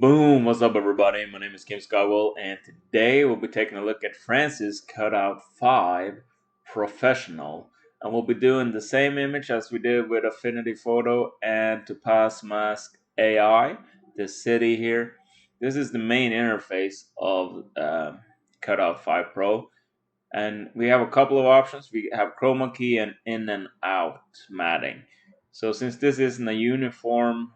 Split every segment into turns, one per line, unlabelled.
Boom! What's up, everybody? My name is Kim Skywell, and today we'll be taking a look at Franzis Cut Out 5 Professional. And we'll be doing the same image as we did with Affinity Photo and Topaz Mask AI, this city here. This is the main interface of Cut Out 5 Pro. And we have a couple of options. We have chroma key and in and out matting. So since this isn't a uniform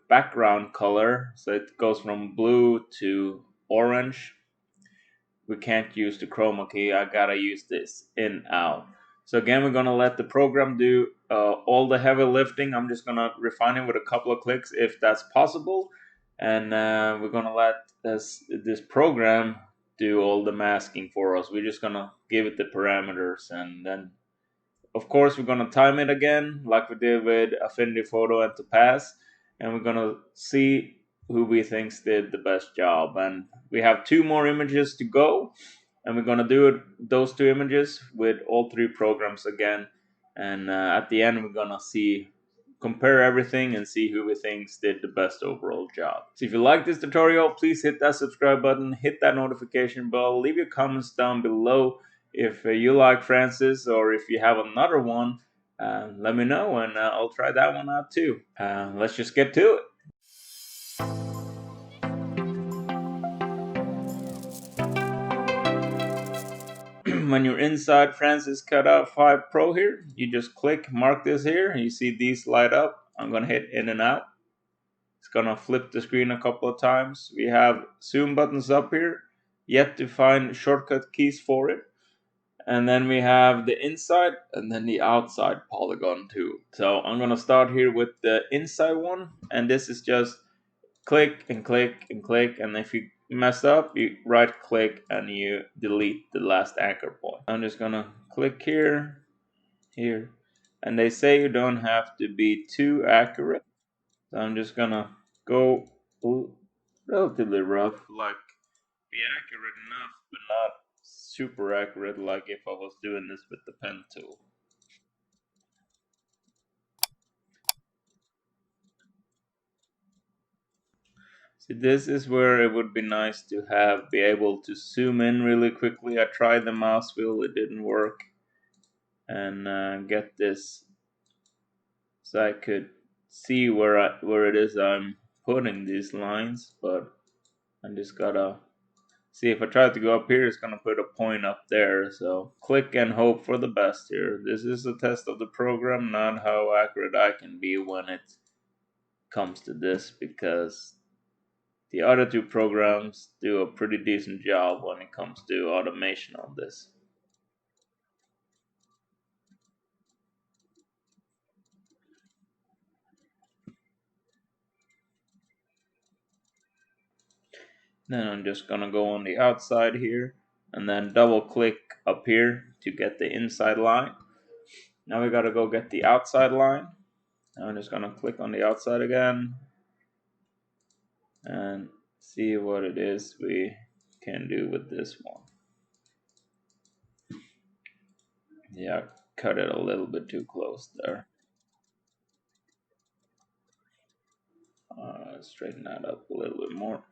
background color, so it goes from blue to orange, we can't use the chroma key. I gotta use this in out. So again, we're gonna let the program do all the heavy lifting. I'm just gonna refine it with a couple of clicks if that's possible, and we're gonna let this program do all the masking for us. We're just gonna give it the parameters, and then of course we're gonna time it again like we did with Affinity Photo and Topaz, and we're gonna see who we thinks did the best job. And we have two more images to go, and we're gonna do those two images with all three programs again. And at the end, we're gonna compare everything and see who we thinks did the best overall job. So if you like this tutorial, please hit that subscribe button, hit that notification bell, leave your comments down below if you like Francis, or if you have another one. Let me know, and I'll try that one out too. Let's just get to it. When you're inside Franzis Cut Out 5 Pro here, you just mark this here, and you see these light up. I'm gonna hit in and out. It's gonna flip the screen a couple of times. We have zoom buttons up here, yet to find shortcut keys for it. And then we have the inside and then the outside polygon too. So I'm gonna start here with the inside one, and this is just click and click and click, and if you mess up, you right click and you delete the last anchor point. I'm just gonna click here, and they say you don't have to be too accurate. So I'm just gonna go relatively rough, like be accurate enough, but not super accurate, like if I was doing this with the pen tool. See, this is where it would be nice to be able to zoom in really quickly. I tried the mouse wheel, it didn't work, and get this so I could see where it is I'm putting these lines, but I just gotta see. If I try to go up here, it's gonna put a point up there, so click and hope for the best here. This is a test of the program, not how accurate I can be when it comes to this, because the other two programs do a pretty decent job when it comes to automation on this. Then I'm just gonna go on the outside here and then double click up here to get the inside line. Now we gotta go get the outside line. I'm just gonna click on the outside again and see what it is we can do with this one. Yeah, cut it a little bit too close there. Straighten that up a little bit more.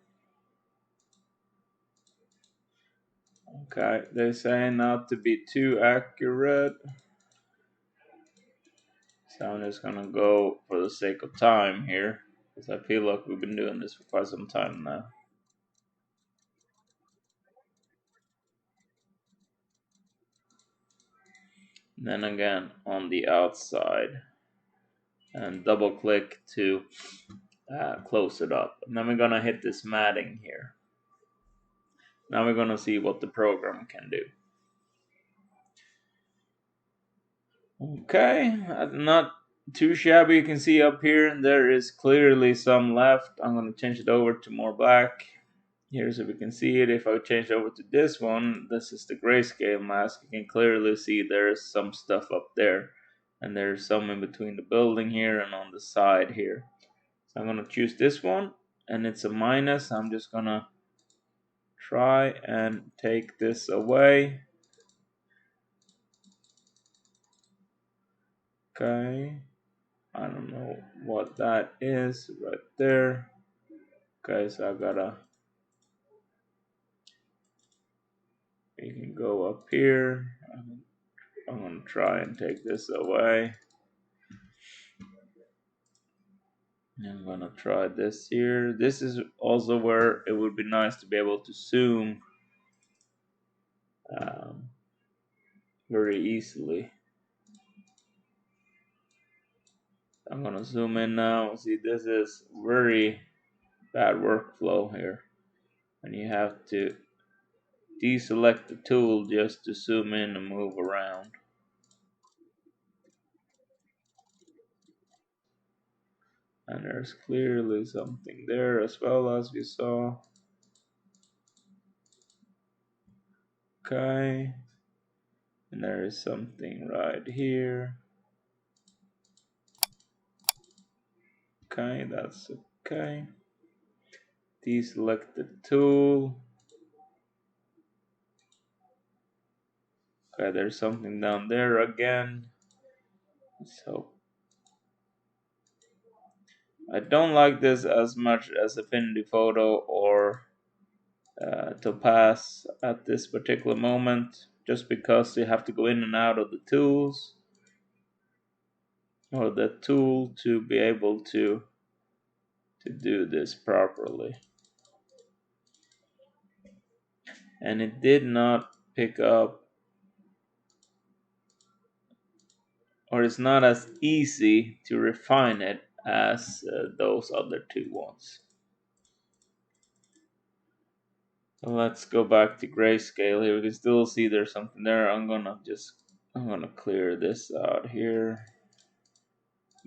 Okay, they say not to be too accurate. So I'm just gonna go for the sake of time here, because I feel like we've been doing this for quite some time now. And then again on the outside, and double click to close it up. And then we're gonna hit this matting here. Now we're gonna see what the program can do. Okay, not too shabby. You can see up here there is clearly some left. I'm gonna change it over to more black here so we can see it. If I change over to this one, this is the grayscale mask. You can clearly see there's some stuff up there, and there's some in between the building here and on the side here. So I'm gonna choose this one, and it's a minus. I'm just gonna try and take this away. Okay, I don't know what that is right there. Okay, so you can go up here. I'm gonna try and take this away. I'm gonna try this here. This is also where it would be nice to be able to zoom um, very easily. I'm gonna zoom in now. See, this is very bad workflow here, and you have to deselect the tool just to zoom in and move around. And there's clearly something there as well, as we saw. Okay, and there is something right here. Okay, that's okay. Deselect the tool. Okay, there's something down there again. So I don't like this as much as Affinity Photo or Topaz at this particular moment, just because you have to go in and out of the tools or the tool to be able to do this properly. And it did not pick up, or it's not as easy to refine it as those other two ones. So let's go back to grayscale here. We can still see there's something there. I'm gonna clear this out here.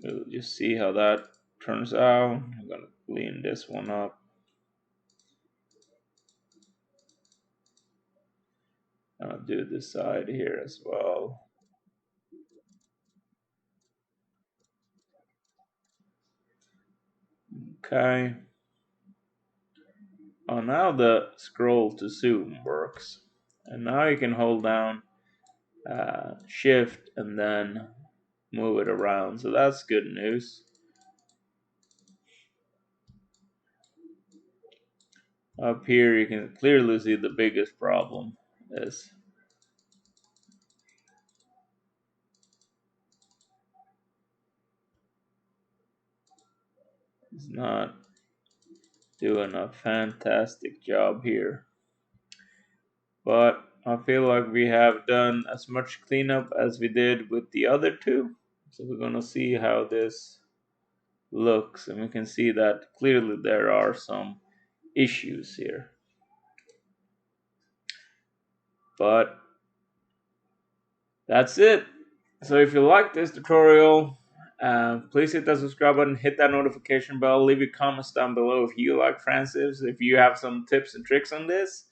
We'll just see how that turns out. I'm gonna clean this one up. I'll do this side here as well. Okay. Oh, now the scroll to zoom works. And now you can hold down shift and then move it around. So that's good news. Up here you can clearly see the biggest problem is it's not doing a fantastic job here. But I feel like we have done as much cleanup as we did with the other two. So we're gonna see how this looks, and we can see that clearly there are some issues here. But that's it. So if you like this tutorial, please hit that subscribe button, hit that notification bell, leave your comments down below if you like Francis, if you have some tips and tricks on this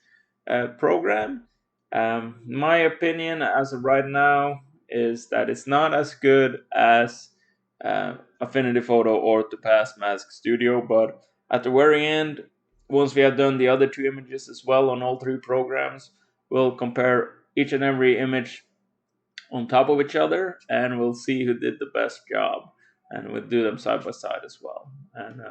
program. My opinion as of right now is that it's not as good as Affinity Photo or Topaz Mask Studio, but at the very end, once we have done the other two images as well on all three programs, we'll compare each and every image on top of each other, and we'll see who did the best job, and we'll do them side by side as well. And